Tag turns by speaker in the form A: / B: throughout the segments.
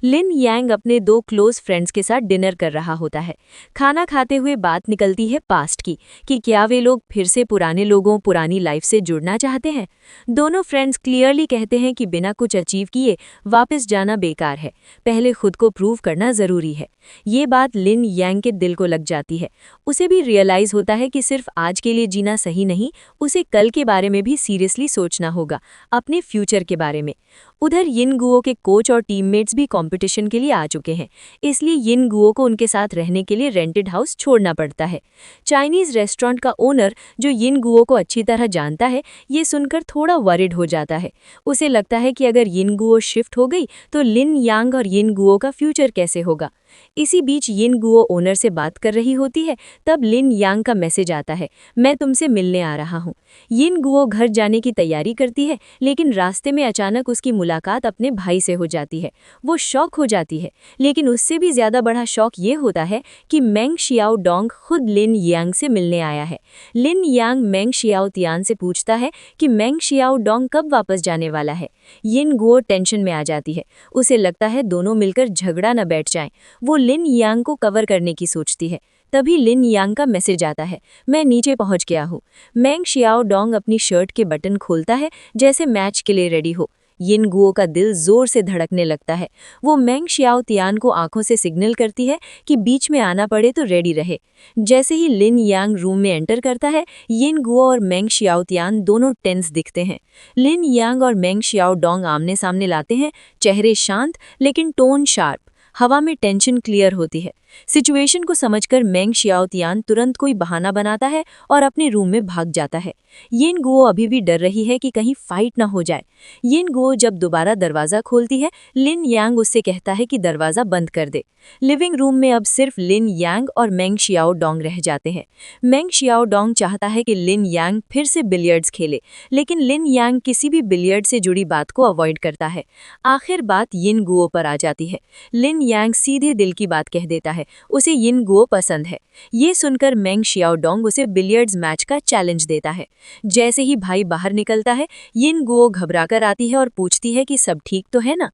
A: लिन यांग अपने दो close friends के साथ डिनर कर रहा होता है। खाना खाते हुए बात निकलती है पास्ट की कि क्या वे लोग फिर से पुराने लोगों पुरानी लाइफ से जुड़ना चाहते हैं। दोनों फ्रेंड्स क्लियरली कहते हैं कि बिना कुछ अचीव किए वापस जाना बेकार है, पहले खुद को प्रूव करना जरूरी है। ये बात लिन यांग के दिल को लग जाती है। उसे भी रियलाइज होता है कि सिर्फ आज के लिए जीना सही नहीं, उसे कल के बारे में भी सीरियसली सोचना होगा, अपने फ्यूचर के बारे में। उधर यिन गुओ के कोच और टीममेट्स भी कंपटीशन के लिए आ चुके हैं, इसलिए यिन गुओ को उनके साथ रहने के लिए रेंटेड हाउस छोड़ना पड़ता है। चाइनीज रेस्टोरेंट का ओनर, जो यिन गुओ को अच्छी तरह जानता है, ये सुनकर थोड़ा वरिड हो जाता है। उसे लगता है कि अगर यिन गुओ शिफ्ट हो गई तो लिन यांग और यिन गुओ का फ्यूचर कैसे होगा। इसी बीच यिन गुओ ओनर से बात कर रही होती है, तब लिन यांग का मैसेज आता है, मैं तुमसे मिलने आ रहा हूँ। यिन गुओ घर जाने की तैयारी करती है, लेकिन रास्ते में अचानक उसकी मुलाकात अपने भाई से हो जाती है। वो शॉक हो जाती है, लेकिन उससे भी ज्यादा बड़ा शॉक ये होता है कि मेंग शियाओ डोंग खुद लिन यांग से मिलने आया है। लिन यांग मेंग शियाओ तियान से पूछता है कि मेंग शियाओ डोंग कब वापस जाने वाला है। यिन गुओ टेंशन में आ जाती है। उसे लगता है दोनों मिलकर झगड़ा न बैठ जाएं। वो लिन यांग को कवर करने की सोचती है। तभी लिन यांग का मैसेज आता है, मैं नीचे पहुंच गया हूँ। मेंग शियाओ डोंग अपनी शर्ट के बटन खोलता है, जैसे मैच के लिए रेडी हो। यिन गुओ का दिल जोर से धड़कने लगता है। वो मेंग शियाओ तियान को आंखों से सिग्नल करती है कि बीच में आना पड़े तो रेडी रहे। जैसे ही लिन यांग रूम में एंटर करता है, यिन गुओ और मेंग शियाओ तियान दोनों टेंस दिखते हैं। लिन यांग और मेंग शियाओ डोंग आमने सामने लाते हैं, चेहरे शांत लेकिन टोन शार्प। हवा में टेंशन क्लियर होती है। सिचुएशन को समझकर मेंग शियाओ तियान तुरंत कोई बहाना बनाता है और अपने रूम में भाग जाता है। यिन गुओ अभी भी डर रही है कि कहीं फाइट ना हो जाए। यिन गुओ जब दोबारा दरवाजा खोलती है, लिन यांग उससे कहता है कि दरवाजा बंद कर दे। लिविंग रूम में अब सिर्फ लिन यांग और मेंग शियाओ डोंग रह जाते हैं। मेंग शियाओ डोंग चाहता है कि लिन यांग फिर से बिलियर्ड्स खेले, लेकिन लिन यांग किसी भी बिलियर्ड से जुड़ी बात को अवॉइड करता है। आखिर बात यिन गुओ पर आ जाती है। लिन यांग सीधे दिल की बात कह देता है, उसे यिन गुओ पसंद है। ये सुनकर मेंग शियाओ डोंग उसे बिलियर्ड्स मैच का चैलेंज देता है। जैसे ही भाई बाहर निकलता है, यिन गुओ घबराकर आती है और पूछती है कि सब ठीक तो है ना।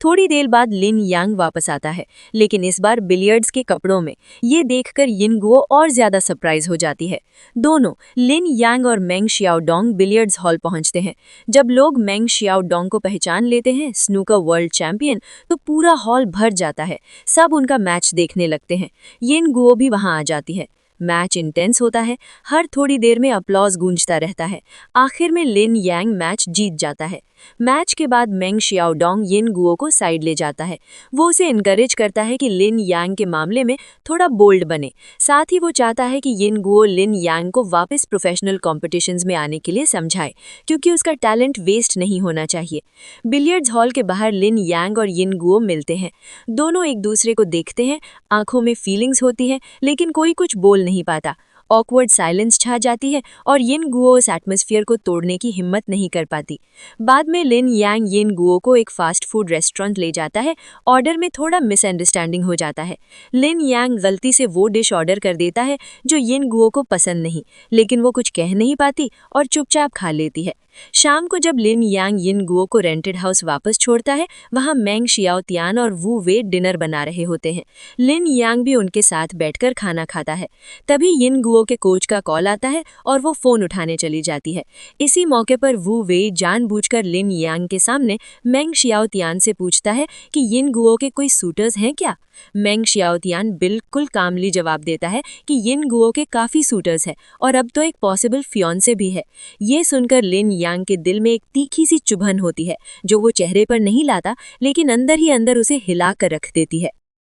A: थोड़ी देर बाद लिन यांग वापस आता है, लेकिन इस बार बिलियर्ड्स के कपड़ों में। ये देखकर यिन गुओ और ज्यादा सरप्राइज हो जाती है। दोनों लिन यांग और मेंग शियाओ डोंग बिलियर्ड्स हॉल पहुंचते हैं। जब लोग मेंग शियाओ डोंग को पहचान लेते हैं स्नूकर वर्ल्ड चैंपियन, तो पूरा हॉल भर जाता है। सब उनका मैच देखने लगते हैं। यिन गुओ भी वहां आ जाती है। मैच इंटेंस होता है, हर थोड़ी देर में अपलॉज गूंजता रहता है। आखिर में लिन यांग मैच जीत जाता है। मैच के बाद मेंग शियाओ डोंग यिन गुओ को साइड ले जाता है। वो उसे इनकरेज करता है कि लिन यांग के मामले में थोड़ा बोल्ड बने। साथ ही वो चाहता है कि यिन गुओ लिन यांग को वापस प्रोफेशनल कॉम्पिटिशन्स में आने के लिए समझाए, क्योंकि उसका टैलेंट वेस्ट नहीं होना चाहिए। बिलियर्ड्स हॉल के बाहर लिन यांग और यिन गुओ मिलते हैं। दोनों एक दूसरे को देखते हैं, आंखों में फीलिंग्स होती है, लेकिन कोई कुछ बोल नहीं पाता। ऑकवर्ड साइलेंस छा जाती है और यिन गुओ इस एटमॉस्फेयर को तोड़ने की हिम्मत नहीं कर पाती। बाद में लिन यांग यिन गुओ को एक फास्ट फूड रेस्टोरेंट ले जाता है। ऑर्डर में थोड़ा मिसअंडरस्टैंडिंग हो जाता है। लिन यांग गलती से वो डिश ऑर्डर कर देता है जो यिन गुओ को पसंद नहीं, लेकिन वो कुछ कह नहीं पाती और चुपचाप खा लेती है। शाम को जब लिन यांग यिन गुओ को रेंटेड हाउस वापस छोड़ता है, वहां मेंग शियाओ तियान और वू वे डिनर बना रहे होते हैं। लिन यांग भी उनके साथ बैठकर खाना खाता है। तभी यिन गुओ के कोच का कॉल आता है और वो फोन उठाने चली जाती है। इसी मौके पर वू वे जानबूझकर लिन यांग के सामने मेंग शियाओ तियान से पूछता है कि यिन गुओ के कोई सूटर्स हैं क्या। मेंग शियाओ तियान बिल्कुल कामली जवाब देता है कि यिन गुओ के काफी सूटर्स हैं और अब तो एक पॉसिबल फियांसे भी है। ये सुनकर लिन यांग के दिल में एक तीखी सी चुभन होती है, जो वो चेहरे पर नहीं लाता, लेकिन अंदर ही अंदर उसे हिला कर रख देती है।